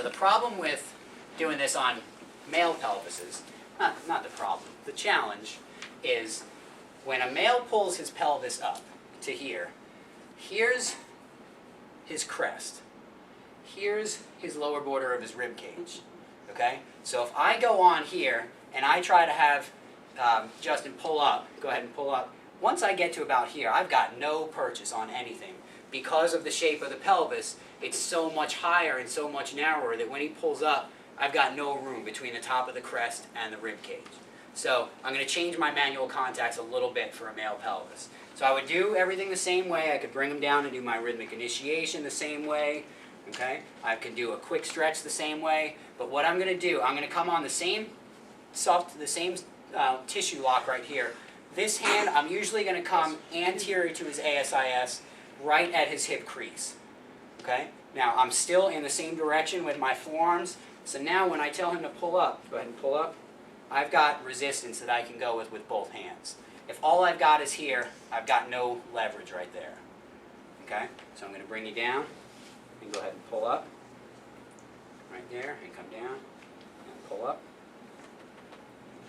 So the problem with doing this on male pelvises, not the problem, the challenge is when a male pulls his pelvis up to here, here's his crest. Here's his lower border of his rib cage. Okay? So if I go on here and I try to have Justin pull up, go ahead and pull up. Once I get to about here, I've got no purchase on anything. Because of the shape of the pelvis, it's so much higher and so much narrower that when he pulls up, I've got no room between the top of the crest and the rib cage. So I'm going to change my manual contacts a little bit for a male pelvis. So I would do everything the same way. I could bring them down and do my rhythmic initiation the same way. Okay? I could do a quick stretch the same way. But what I'm going to do, I'm going to come on the same tissue lock right here. This hand, I'm usually going to come anterior to his ASIS, right at his hip crease. Okay? Now, I'm still in the same direction with my forearms. So now when I tell him to pull up, go ahead and pull up, I've got resistance that I can go with both hands. If all I've got is here, I've got no leverage right there. Okay? So I'm going to bring you down and go ahead and pull up. Right there, and come down, and pull up.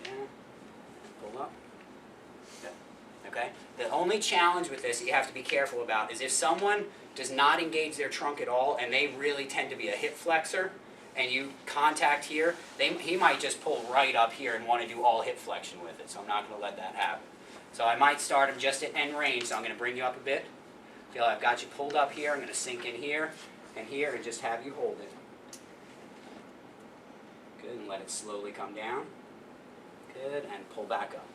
Down, and pull up. Okay? The only challenge with this that you have to be careful about is if someone does not engage their trunk at all and they really tend to be a hip flexor and you contact here, he might just pull right up here and want to do all hip flexion with it, so I'm not going to let that happen. So I might start him just at end range, so I'm going to bring you up a bit. Feel I've got you pulled up here, I'm going to sink in here and just have you hold it. Good, and let it slowly come down. Good, and pull back up.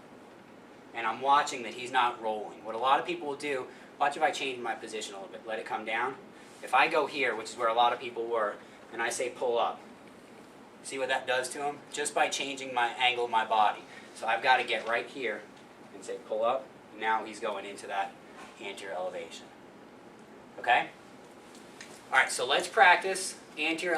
And I'm watching that he's not rolling. What a lot of people will do, watch if I change my position a little bit, let it come down. If I go here, which is where a lot of people were, and I say pull up, see what that does to him? Just by changing my angle of my body. So I've got to get right here and say pull up. Now he's going into that anterior elevation. Okay? All right, so let's practice anterior